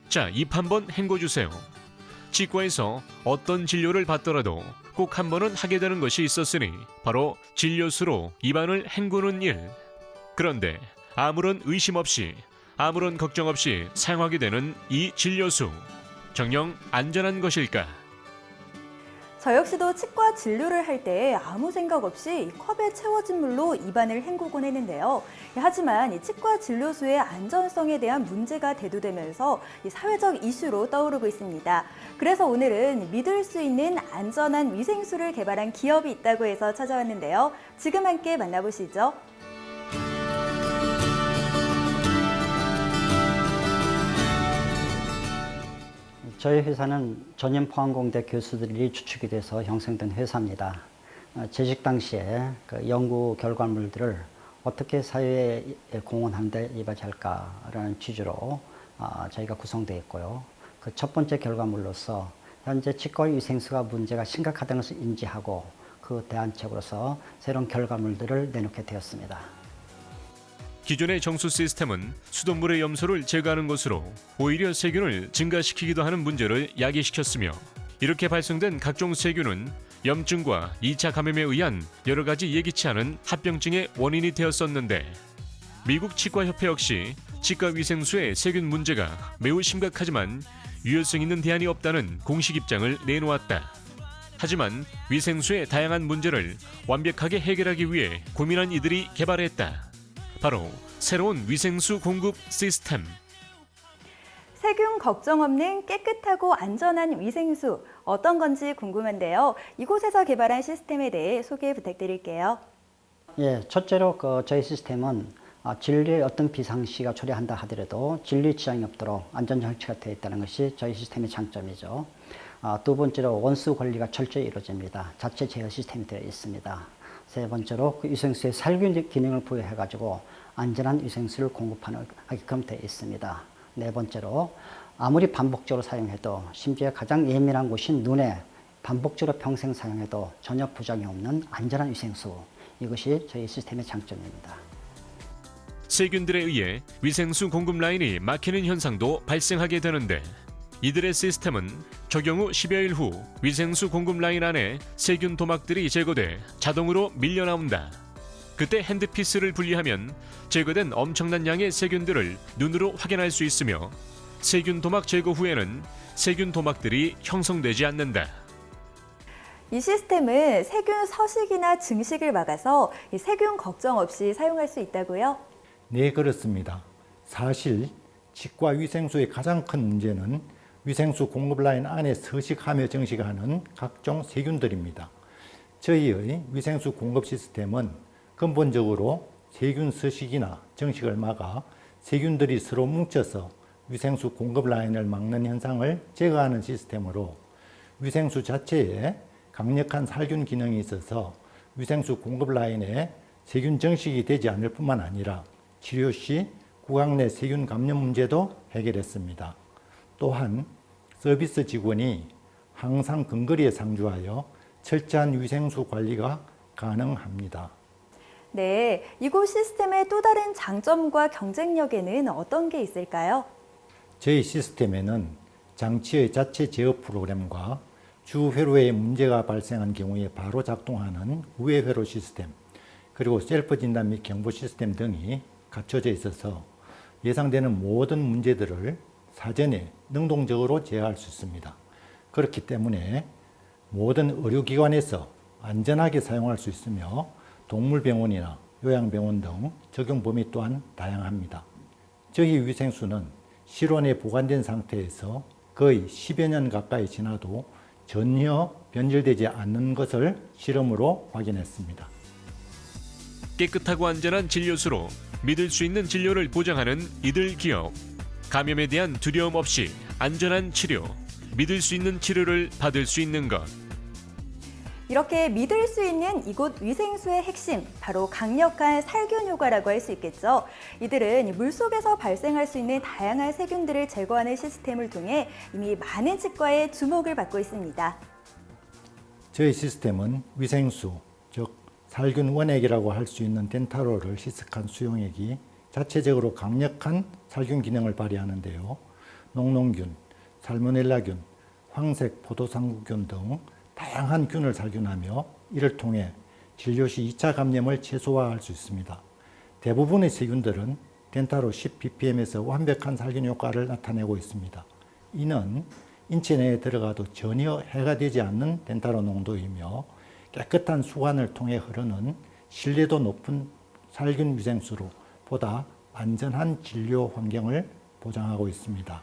자, 입 한번 헹궈주세요. 치과에서 어떤 진료를 받더라도 꼭 한 번은 하게 되는 것이 있었으니 바로 진료수로 입안을 헹구는 일. 그런데 아무런 의심 없이 아무런 걱정 없이 사용하게 되는 이 진료수. 정녕 안전한 것일까? 저 역시도 치과 진료를 할 때 아무 생각 없이 컵에 채워진 물로 입안을 헹구곤 했는데요. 하지만 이 치과 진료수의 안전성에 대한 문제가 대두되면서 이 사회적 이슈로 떠오르고 있습니다. 그래서 오늘은 믿을 수 있는 안전한 위생수를 개발한 기업이 있다고 해서 찾아왔는데요. 지금 함께 만나보시죠. 저희 회사는 전임포항공대 교수들이 주축이 돼서 형성된 회사입니다. 재직 당시에 그 연구 결과물들을 어떻게 사회에 공헌하는 데 이바지할까라는 취지로 저희가 구성되어 있고요. 그 첫 번째 결과물로서 현재 치과 위생수가 문제가 심각하다는 것을 인지하고 그 대안책으로서 새로운 결과물들을 내놓게 되었습니다. 기존의 정수 시스템은 수돗물의 염소를 제거하는 것으로 오히려 세균을 증가시키기도 하는 문제를 야기시켰으며 이렇게 발생된 각종 세균은 염증과 2차 감염에 의한 여러 가지 예기치 않은 합병증의 원인이 되었었는데 미국 치과협회 역시 치과위생수의 세균 문제가 매우 심각하지만 유효성 있는 대안이 없다는 공식 입장을 내놓았다. 하지만 위생수의 다양한 문제를 완벽하게 해결하기 위해 고민한 이들이 개발했다. 바로 새로운 위생수 공급 시스템. 세균 걱정 없는 깨끗하고 안전한 위생수 어떤 건지 궁금한데요. 이곳에서 개발한 시스템에 대해 소개 부탁드릴게요. 예, 첫째로 저희 시스템은 진료에 어떤 비상시가 초래한다 하더라도 진료 지장이 없도록 안전 장치가 되어 있다는 것이 저희 시스템의 장점이죠. 두 번째로 원수 관리가 철저히 이루어집니다. 자체 제어 시스템이 되어 있습니다. 세 번째로 그 위생수에 살균 기능을 부여해가지고 안전한 위생수를 공급하게끔 되어 있습니다. 네 번째로 아무리 반복적으로 사용해도 심지어 가장 예민한 곳인 눈에 반복적으로 평생 사용해도 전혀 부작용이 없는 안전한 위생수. 이것이 저희 시스템의 장점입니다. 세균들에 의해 위생수 공급 라인이 막히는 현상도 발생하게 되는데 이들의 시스템은 적용 후 10여일 후 위생수 공급 라인 안에 세균 도막들이 제거돼 자동으로 밀려나온다. 그때 핸드피스를 분리하면 제거된 엄청난 양의 세균들을 눈으로 확인할 수 있으며 세균 도막 제거 후에는 세균 도막들이 형성되지 않는다. 이 시스템은 세균 서식이나 증식을 막아서 세균 걱정 없이 사용할 수 있다고요? 네, 그렇습니다. 사실 치과 위생수의 가장 큰 문제는 위생수 공급 라인 안에 서식하며 증식하는 각종 세균들입니다. 저희의 위생수 공급 시스템은 근본적으로 세균 서식이나 증식을 막아 세균들이 서로 뭉쳐서 위생수 공급 라인을 막는 현상을 제거하는 시스템으로 위생수 자체에 강력한 살균 기능이 있어서 위생수 공급 라인에 세균 증식이 되지 않을 뿐만 아니라 치료 시 구강 내 세균 감염 문제도 해결했습니다. 또한 서비스 직원이 항상 근거리에 상주하여 철저한 위생수 관리가 가능합니다. 네, 이곳 시스템의 또 다른 장점과 경쟁력에는 어떤 게 있을까요? 저희 시스템에는 장치의 자체 제어 프로그램과 주 회로에 문제가 발생한 경우에 바로 작동하는 우회 회로 시스템, 그리고 셀프 진단 및 경보 시스템 등이 갖춰져 있어서 예상되는 모든 문제들을 사전에 능동적으로 제어할 수 있습니다. 그렇기 때문에 모든 의료기관에서 안전하게 사용할 수 있으며 동물병원이나 요양병원 등 적용 범위 또한 다양합니다. 저희 위생수는 실온에 보관된 상태에서 거의 10여 년 가까이 지나도 전혀 변질되지 않는 것을 실험으로 확인했습니다. 깨끗하고 안전한 진료수로 믿을 수 있는 진료를 보장하는 이들 기업. 감염에 대한 두려움 없이 안전한 치료, 믿을 수 있는 치료를 받을 수 있는 것. 이렇게 믿을 수 있는 이곳 위생수의 핵심, 바로 강력한 살균 효과라고 할 수 있겠죠. 이들은 물속에서 발생할 수 있는 다양한 세균들을 제거하는 시스템을 통해 이미 많은 치과에 주목을 받고 있습니다. 저희 시스템은 위생수, 즉 살균 원액이라고 할 수 있는 덴타롤을 희석한 수용액이 자체적으로 강력한 살균 기능을 발휘하는데요. 녹농균, 살모넬라균, 황색 포도상구균 등 다양한 균을 살균하며 이를 통해 진료 시 2차 감염을 최소화할 수 있습니다. 대부분의 세균들은 덴타로 10ppm에서 완벽한 살균 효과를 나타내고 있습니다. 이는 인체 내에 들어가도 전혀 해가 되지 않는 덴타로 농도이며 깨끗한 수관을 통해 흐르는 신뢰도 높은 살균 위생수로 보다 안전한 진료 환경을 보장하고 있습니다.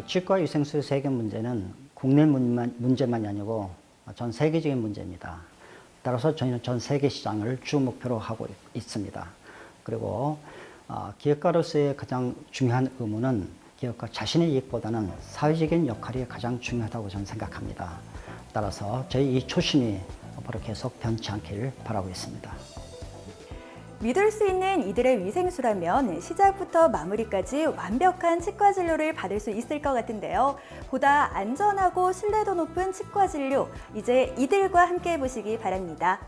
치과 위생수 세균 문제는 국내 문제만이 아니고 전 세계적인 문제입니다. 따라서 저희는 전 세계 시장을 주 목표로 하고 있습니다. 그리고 기업가로서의 가장 중요한 의무는 기업가 자신의 이익보다는 사회적인 역할이 가장 중요하다고 저는 생각합니다. 따라서 저희 이 초심이 앞으로 계속 변치 않기를 바라고 있습니다. 믿을 수 있는 이들의 위생수라면 시작부터 마무리까지 완벽한 치과 진료를 받을 수 있을 것 같은데요. 보다 안전하고 신뢰도 높은 치과 진료, 이제 이들과 함께 해보시기 바랍니다.